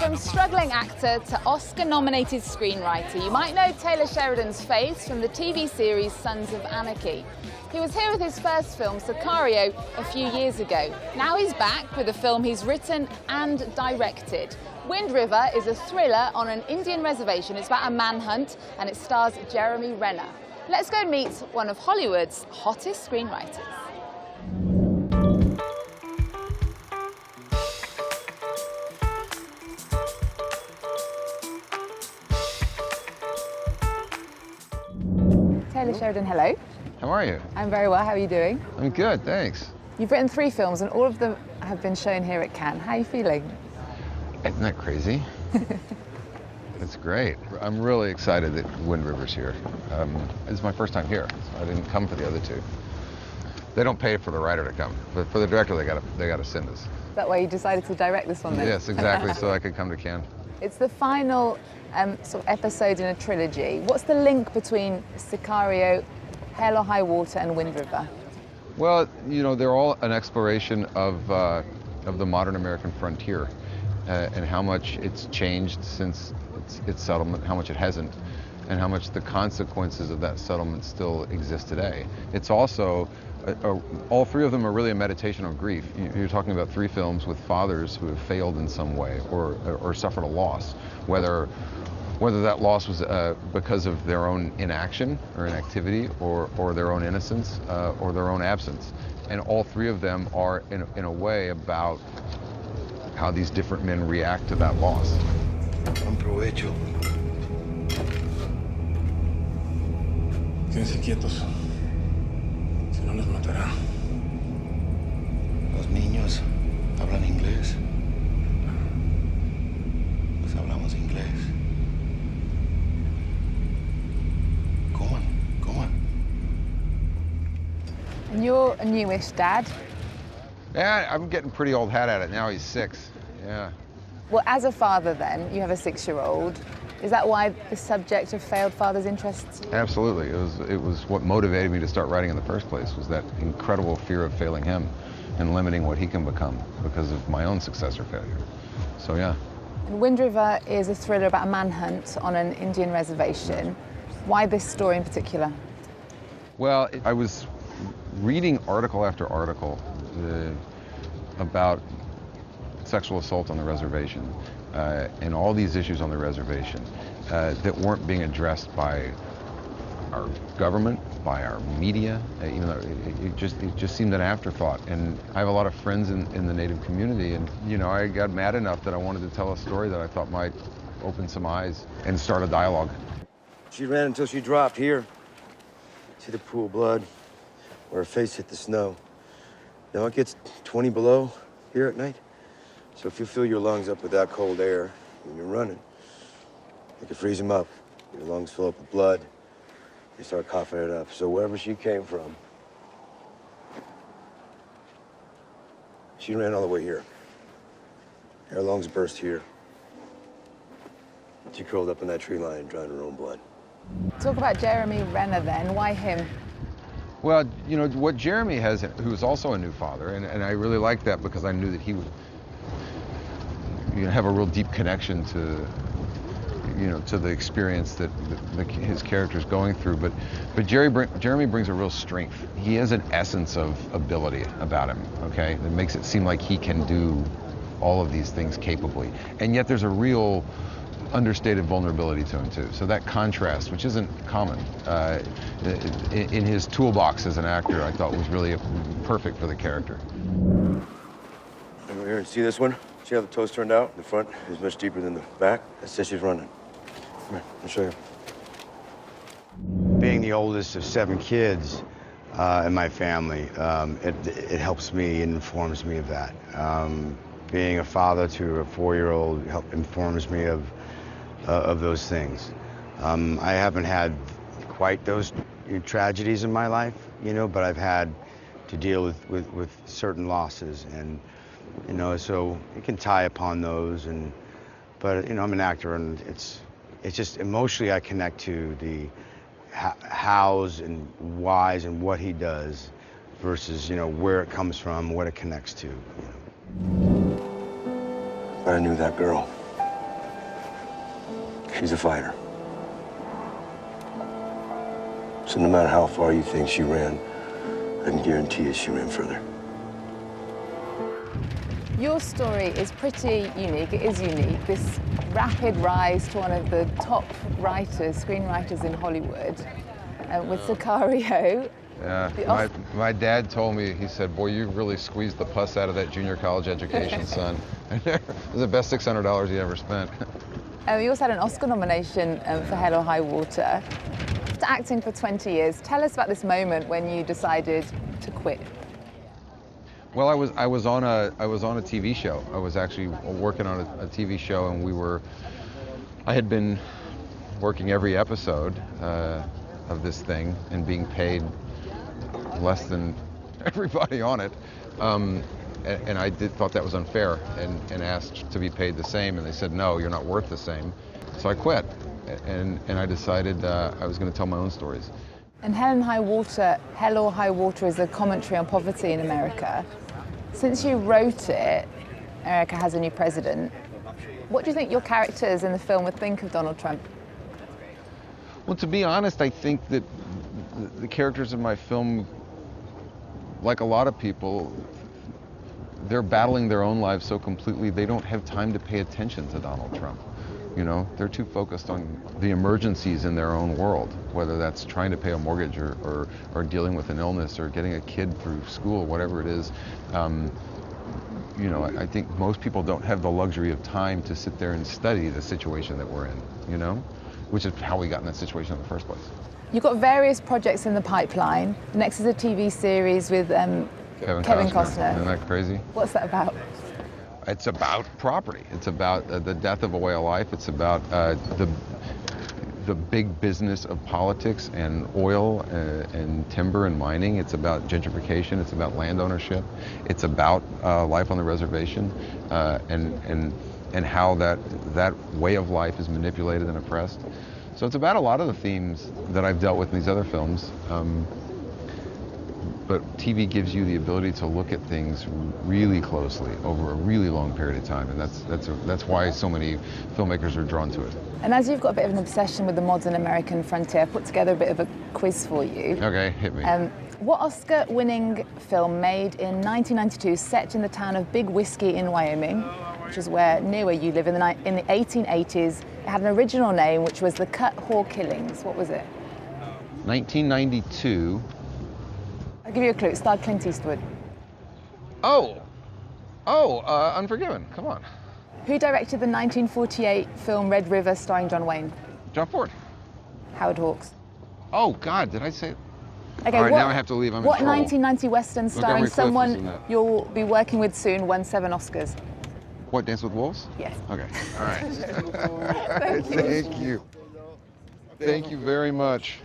From struggling actor to Oscar-nominated screenwriter, you might know Taylor Sheridan's face from the TV series Sons of Anarchy. He was here with his first film, Sicario, a few years ago. Now he's back with a film he's written and directed. Wind River is a thriller on an Indian reservation. It's about a manhunt and it stars Jeremy Renner. Let's go meet one of Hollywood's hottest screenwriters. Taylor Sheridan, hello. How are you? I'm very well. How are you doing? I'm good, thanks. You've written 3 films and all of them have been shown here at Cannes. How are you feeling? Isn't that crazy? It's great. I'm really excited that Wind River's here. It's my first time here, so I didn't come for the other 2. They don't pay for the writer to come, but for the director, they got to send us. Is that why you decided to direct this one then? Yes, exactly, so I could come to Cannes. It's the final sort of episode in a trilogy. What's the link between Sicario, Hell or High Water, and Wind River? Well, you know, they're all an exploration of the modern American frontier and how much it's changed since its settlement, how much it hasn't, and how much the consequences of that settlement still exist today. It's also, all 3 of them are really a meditation on grief. You're talking about 3 films with fathers who have failed in some way or suffered a loss, whether that loss was because of their own inaction or inactivity or their own innocence or their own absence. And all 3 of them are, in a way, about how these different men react to that loss. Buen provecho. Quédense quietos. Si no, les matará. Los niños hablan inglés. Pues hablamos inglés. Coman, coman. And you're a newish dad. Yeah, I'm getting pretty old hat at it now. He's 6. Yeah. Well, as a father then, you have a 6-year-old. Is that why the subject of failed fathers interests you? Absolutely. It was what motivated me to start writing in the first place, was that incredible fear of failing him and limiting what he can become because of my own success or failure. So, yeah. Wind River is a thriller about a manhunt on an Indian reservation. Why this story in particular? Well, I was reading article after article about sexual assault on the reservation and all these issues on the reservation that weren't being addressed by our government, by our media. You know, it just seemed an afterthought. And I have a lot of friends in the Native community, and you know, I got mad enough that I wanted to tell a story that I thought might open some eyes and start a dialogue. She ran until she dropped here. See the pool of blood where her face hit the snow. Now it gets 20 below here at night. So if you fill your lungs up with that cold air when you're running, you can freeze them up. Your lungs fill up with blood. You start coughing it up. So wherever she came from, she ran all the way here. Her lungs burst here. She curled up in that tree line and drowned her own blood. Talk about Jeremy Renner then. Why him? Well, you know, what Jeremy has, who is also a new father, and I really liked that because I knew that he would have a real deep connection to, you know, to the experience that his character is going through. But Jeremy brings a real strength. He has an essence of ability about him, okay? That makes it seem like he can do all of these things capably. And yet there's a real understated vulnerability to him too. So that contrast, which isn't common in his toolbox as an actor, I thought was really perfect for the character. Over here, see this one? See how the toes turned out? The front is much deeper than the back. That's says she's running. Come here, I'll show you. Being the oldest of 7 kids in my family, it helps me and informs me of that. Being a father to a 4-year-old informs me of those things. I haven't had quite those tragedies in my life, you know, but I've had to deal with certain losses, and you know, so you can tie upon those. But you know, I'm an actor, and it's just emotionally I connect to the hows and whys and what he does versus, you know, where it comes from, what it connects to. You know. I knew that girl. She's a fighter. So no matter how far you think she ran, I can guarantee you she ran further. Your story is pretty unique. It is unique. This rapid rise to one of the top writers, screenwriters in Hollywood, with Sicario. Yeah, my dad told me, he said, boy, you really squeezed the pus out of that junior college education, son. It was the best $600 he ever spent. You also had an Oscar nomination for Hell or High Water. After acting for 20 years, tell us about this moment when you decided to quit. Well, I was on a TV show. I was actually working on a TV show, and I had been working every episode of this thing and being paid less than everybody on it. And I thought that was unfair and asked to be paid the same, and they said, no, you're not worth the same. So I quit, and I decided I was going to tell my own stories. And Hell or High Water is a commentary on poverty in America. Since you wrote it, America has a new president. What do you think your characters in the film would think of Donald Trump? Well, to be honest, I think that the characters in my film, like a lot of people, they're battling their own lives so completely they don't have time to pay attention to Donald Trump. You know, they're too focused on the emergencies in their own world, whether that's trying to pay a mortgage or dealing with an illness or getting a kid through school, whatever it is. You know, I think most people don't have the luxury of time to sit there and study the situation that we're in, you know, which is how we got in that situation in the first place. You've got various projects in the pipeline. Next is a TV series with Kevin Costner. Isn't that crazy? What's that about? It's about property. It's about the death of a way of life. It's about the big business of politics and oil and timber and mining. It's about gentrification. It's about land ownership. It's about life on the reservation and how that way of life is manipulated and oppressed. So it's about a lot of the themes that I've dealt with in these other films. But TV gives you the ability to look at things really closely over a really long period of time, and that's why so many filmmakers are drawn to it. And as you've got a bit of an obsession with the modern American frontier, I've put together a bit of a quiz for you. Okay, hit me. What Oscar-winning film made in 1992 set in the town of Big Whiskey in Wyoming, which is near where you live, in the 1880s, it had an original name, which was The Cut-Haw Killings. What was it? 1992. I'll give you a clue. It starred Clint Eastwood. Unforgiven. Come on. Who directed the 1948 film Red River starring John Wayne? John Ford. Howard Hawks. Oh, God, did I say it? Okay, all right, now I have to leave. I'm in trouble. What 1990 Western starring someone that. you'll be working with soon won 7 Oscars? What, Dance with Wolves? Yes. Okay, all right. Thank you. Thank you very much.